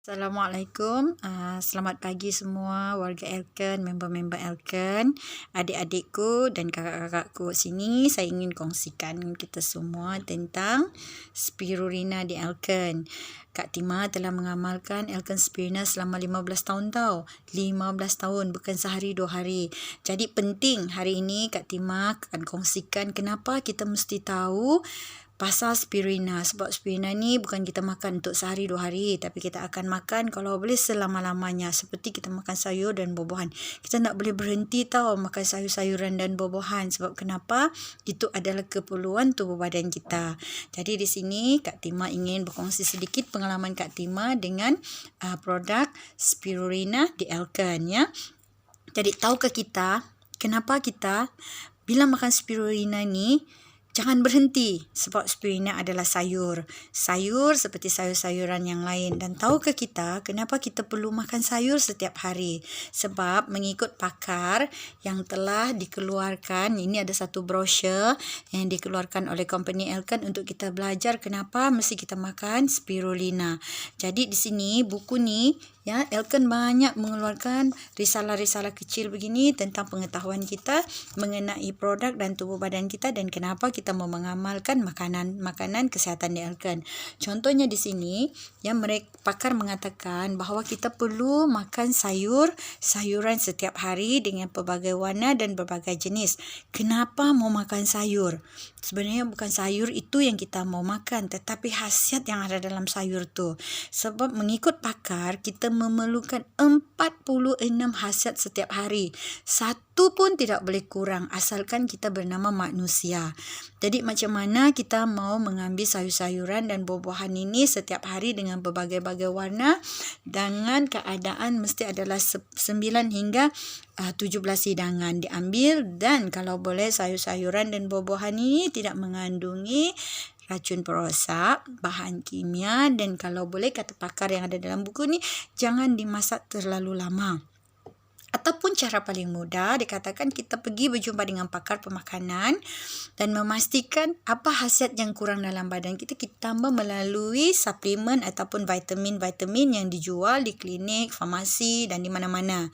Assalamualaikum. Selamat pagi semua warga Elken, member-member Elken, adik-adikku dan kakak-kakakku sini. Saya ingin kongsikan kita semua tentang Spirulina di Elken. Kak Tima telah mengamalkan Elken Spirulina selama 15 tahun tau. 15 tahun, bukan sehari 2 hari. Jadi penting hari ini Kak Tima akan kongsikan kenapa kita mesti tahu pasal spirulina. Sebab spirulina ni bukan kita makan untuk sehari 2 hari, tapi kita akan makan kalau boleh selama-lamanya, seperti kita makan sayur dan buah-buahan. Kita tak boleh berhenti tau makan sayur-sayuran dan buah-buahan. Sebab kenapa? Itu adalah keperluan tubuh badan kita. Jadi di sini Kak Tima ingin berkongsi sedikit pengalaman Kak Tima dengan produk spirulina di Elken, ya. Jadi tahukah kita kenapa kita bila makan spirulina ni jangan berhenti, sebab spirulina adalah sayur. Sayur seperti sayur-sayuran yang lain. Dan tahukah kita kenapa kita perlu makan sayur setiap hari? Sebab mengikut pakar yang telah dikeluarkan, ini ada satu brosur yang dikeluarkan oleh company Elken untuk kita belajar kenapa mesti kita makan spirulina. Jadi di sini buku ni, ya, Elken banyak mengeluarkan risalah-risalah kecil begini tentang pengetahuan kita mengenai produk dan tubuh badan kita dan kenapa kita mau mengamalkan makanan kesihatan di Elken. Contohnya di sini, yang pakar mengatakan bahawa kita perlu makan sayuran setiap hari dengan pelbagai warna dan berbagai jenis. Kenapa mau makan sayur? Sebenarnya bukan sayur itu yang kita mau makan, tetapi khasiat yang ada dalam sayur tu. Sebab mengikut pakar, kita memerlukan 46 khasiat setiap hari. Satu pun tidak boleh kurang asalkan kita bernama manusia. Jadi macam mana kita mau mengambil sayur-sayuran dan buah-buahan ini setiap hari dengan berbagai-bagai warna dengan keadaan mesti adalah 9 hingga 17 hidangan diambil, dan kalau boleh sayur-sayuran dan buah-buahan ini tidak mengandungi racun perosak, bahan kimia, dan kalau boleh kata pakar yang ada dalam buku ni jangan dimasak terlalu lama. Ataupun cara paling mudah dikatakan kita pergi berjumpa dengan pakar pemakanan dan memastikan apa khasiat yang kurang dalam badan kita, kita tambah melalui suplemen ataupun vitamin-vitamin yang dijual di klinik, farmasi dan di mana-mana.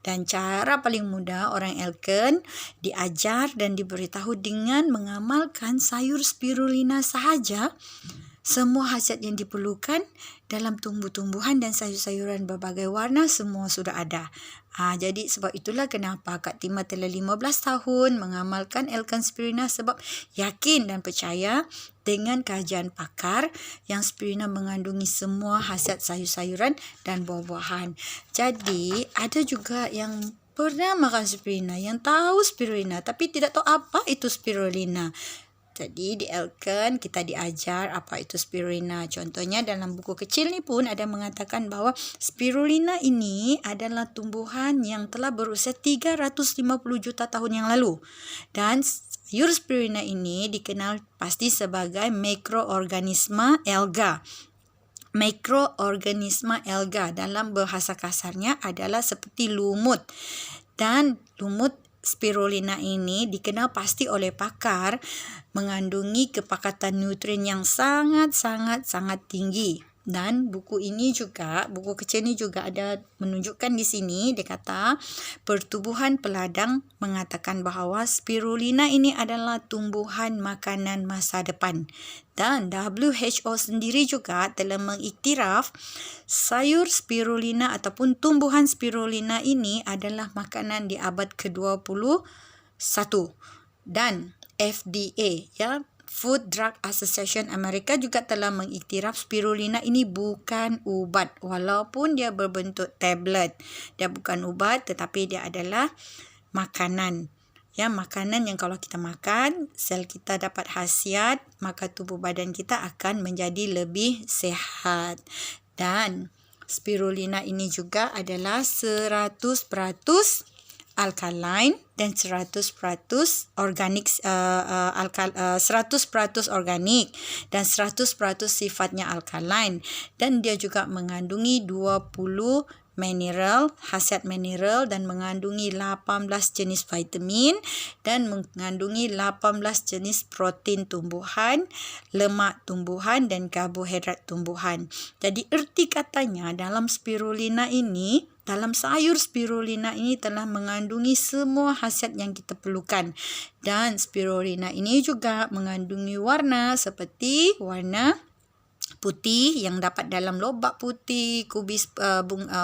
Dan cara paling mudah orang Elken diajar dan diberitahu dengan mengamalkan sayur spirulina sahaja. Semua khasiat yang diperlukan dalam tumbuh-tumbuhan dan sayur-sayuran berbagai warna semua sudah ada. Jadi sebab itulah kenapa Kak Tima telah 15 tahun mengamalkan Elken Spirulina, sebab yakin dan percaya dengan kajian pakar yang spirulina mengandungi semua khasiat sayur-sayuran dan buah-buahan. Jadi ada juga yang pernah makan spirulina, yang tahu spirulina tapi tidak tahu apa itu spirulina. Jadi di Elken kita diajar apa itu spirulina. Contohnya dalam buku kecil ni pun ada mengatakan bahawa spirulina ini adalah tumbuhan yang telah berusia 350 juta tahun yang lalu. Dan sayur spirulina ini dikenal pasti sebagai mikroorganisme alga. Mikroorganisme alga dalam bahasa kasarnya adalah seperti lumut. Dan lumut spirulina ini dikenal pasti oleh pakar mengandungi kepakatan nutrien yang sangat tinggi. Dan buku ini juga, buku kecil ini juga ada menunjukkan di sini, dia kata Pertubuhan Peladang mengatakan bahawa spirulina ini adalah tumbuhan makanan masa depan. Dan WHO sendiri juga telah mengiktiraf sayur spirulina ataupun tumbuhan spirulina ini adalah makanan di abad ke-21. Dan FDA, ya, Food Drug Association Amerika juga telah mengiktiraf spirulina ini bukan ubat, walaupun dia berbentuk tablet. Dia bukan ubat tetapi dia adalah makanan. Ya, makanan yang kalau kita makan, sel kita dapat khasiat, maka tubuh badan kita akan menjadi lebih sihat. Dan spirulina ini juga adalah 100% alkaline dan 100% organik, 100% organik dan 100% sifatnya alkaline, dan dia juga mengandungi 20 mineral, khasiat mineral, dan mengandungi 18 jenis vitamin dan mengandungi 18 jenis protein tumbuhan, lemak tumbuhan dan karbohidrat tumbuhan. Jadi erti katanya dalam spirulina ini, dalam sayur spirulina ini telah mengandungi semua khasiat yang kita perlukan. Dan spirulina ini juga mengandungi warna seperti warna putih yang dapat dalam lobak putih, kubis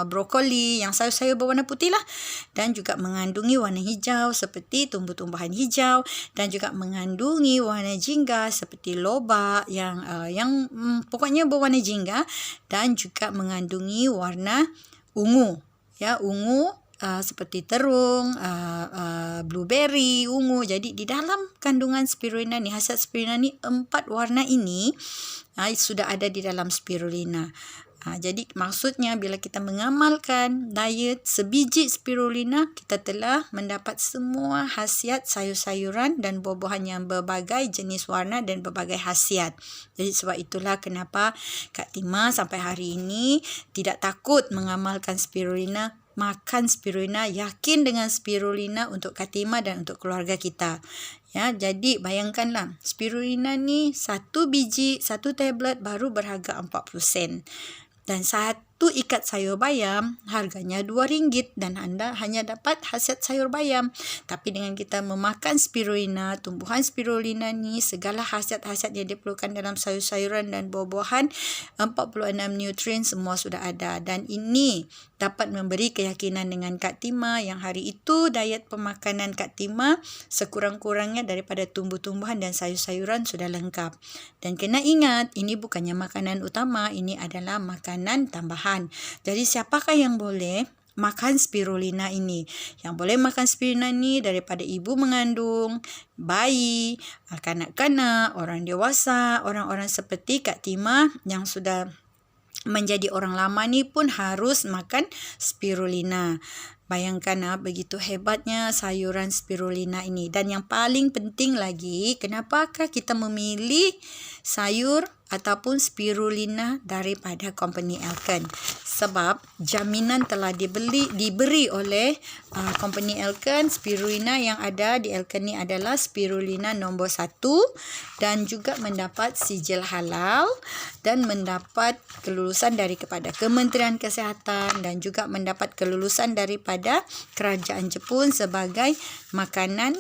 brokoli yang sayur-sayur berwarna putih lah, dan juga mengandungi warna hijau seperti tumbuh-tumbuhan hijau, dan juga mengandungi warna jingga seperti lobak yang pokoknya berwarna jingga, dan juga mengandungi warna ungu, ya, ungu seperti terung, blueberry, ungu. Jadi di dalam kandungan spirulina ni, khasiat spirulina ni, 4 warna ini sudah ada di dalam spirulina. Jadi maksudnya bila kita mengamalkan diet sebiji spirulina, kita telah mendapat semua khasiat sayur-sayuran dan buah-buahan yang berbagai jenis warna dan berbagai khasiat. Jadi sebab itulah kenapa Kak Tima sampai hari ini tidak takut mengamalkan spirulina, makan spirulina, yakin dengan spirulina untuk Kak Tima dan untuk keluarga kita. Ya, jadi bayangkanlah, spirulina ni 1 biji, 1 tablet baru berharga 40 sen. Dan 1 ikat sayur bayam harganya RM2 dan anda hanya dapat khasiat sayur bayam. Tapi dengan kita memakan spirulina, tumbuhan spirulina ni, segala khasiat-khasiat yang diperlukan dalam sayur-sayuran dan buah-buahan, 46 nutrien semua sudah ada. Dan ini dapat memberi keyakinan dengan Kak Tima yang hari itu diet pemakanan Kak Tima sekurang-kurangnya daripada tumbuh-tumbuhan dan sayur-sayuran sudah lengkap. Dan kena ingat, ini bukannya makanan utama, ini adalah makanan tambahan. Jadi siapakah yang boleh makan spirulina ini? Yang boleh makan spirulina ini daripada ibu mengandung, bayi, kanak-kanak, orang dewasa, orang-orang seperti Kak Tima yang sudah menjadi orang lama ni pun harus makan spirulina. Bayangkan begitu hebatnya sayuran spirulina ini. Dan yang paling penting lagi, kenapakah kita memilih sayur ataupun spirulina daripada company Elken? Sebab jaminan telah diberi oleh company Elken. Spirulina yang ada di Elken ni adalah spirulina nombor 1 dan juga mendapat sijil halal dan mendapat kelulusan daripada Kementerian Kesihatan dan juga mendapat kelulusan daripada Kerajaan Jepun sebagai makanan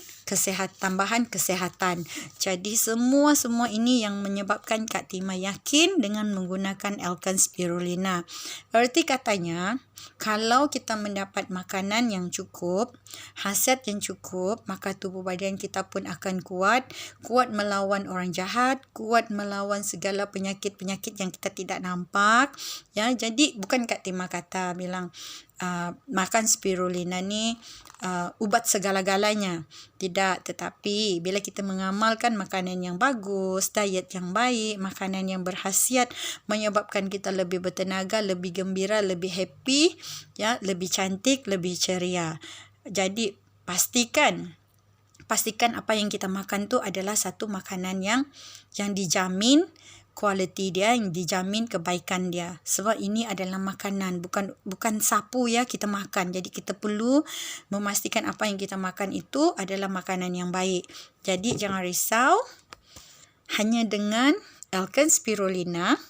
tambahan kesihatan. Jadi semua ini yang menyebabkan Kak Tima yakin dengan menggunakan Elken spirulina. Erti katanya, kalau kita mendapat makanan yang cukup, khasiat yang cukup, maka tubuh badan kita pun akan kuat melawan orang jahat, kuat melawan segala penyakit-penyakit yang kita tidak nampak. Ya, jadi bukan Kak Tima kata bilang makan spirulina ni ubat segala-galanya. Tidak, tetapi bila kita mengamalkan makanan yang bagus, diet yang baik, makanan yang berkhasiat menyebabkan kita lebih bertenaga, lebih gembira, lebih happy, ya, lebih cantik, lebih ceria. Jadi pastikan apa yang kita makan tu adalah satu makanan yang dijamin kualiti dia, yang dijamin kebaikan dia. Sebab ini adalah makanan, bukan sapu ya kita makan. Jadi kita perlu memastikan apa yang kita makan itu adalah makanan yang baik. Jadi jangan risau, hanya dengan Elken spirulina,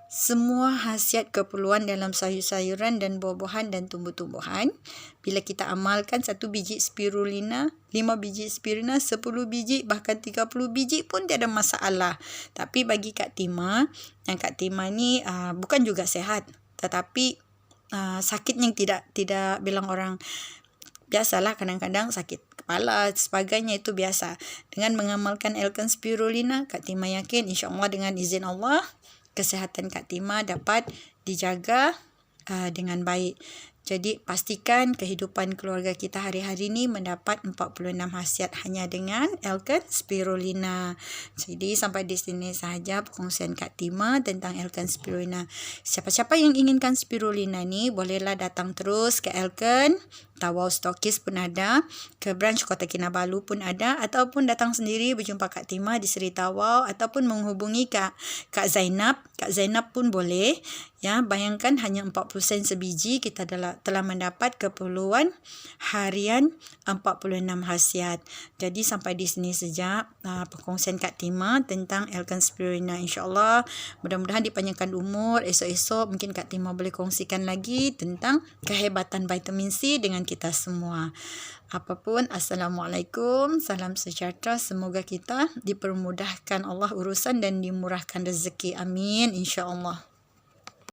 semua khasiat keperluan dalam sayur-sayuran dan buah-buahan dan tumbuh-tumbuhan, bila kita amalkan 1 biji spirulina, 5 biji spirulina, 10 biji, bahkan 30 biji pun tiada masalah. Tapi bagi Kak Tima, yang Kak Tima ni bukan juga sehat, tetapi sakit yang tidak bilang orang, biasalah kadang-kadang sakit kepala sebagainya, itu biasa. Dengan mengamalkan Elken spirulina, Kak Tima yakin insya-Allah dengan izin Allah kesihatan Kak Tima dapat dijaga dengan baik. Jadi pastikan kehidupan keluarga kita hari-hari ini mendapat 46 khasiat hanya dengan Elken spirulina. Jadi sampai di sini sahaja perkongsian Kak Tima tentang Elken spirulina. Siapa-siapa yang inginkan spirulina ni bolehlah datang terus ke Elken Tawau Stokis pun ada, ke branch Kota Kinabalu pun ada, ataupun datang sendiri berjumpa Kak Tima di Seri Tawau, ataupun menghubungi Kak Zainab. Kak Zainab pun boleh. Ya, bayangkan hanya 40 sen sebiji kita telah mendapat keperluan harian 46 khasiat. Jadi sampai di sini saja perkongsian Kak Tima tentang Elkan Spirulina. InsyaAllah mudah-mudahan dipanjangkan umur. Esok-esok mungkin Kak Tima boleh kongsikan lagi tentang kehebatan vitamin C dengan kita semua. Apapun, Assalamualaikum, salam sejahtera. Semoga kita dipermudahkan Allah urusan dan dimurahkan rezeki. Amin, insyaAllah.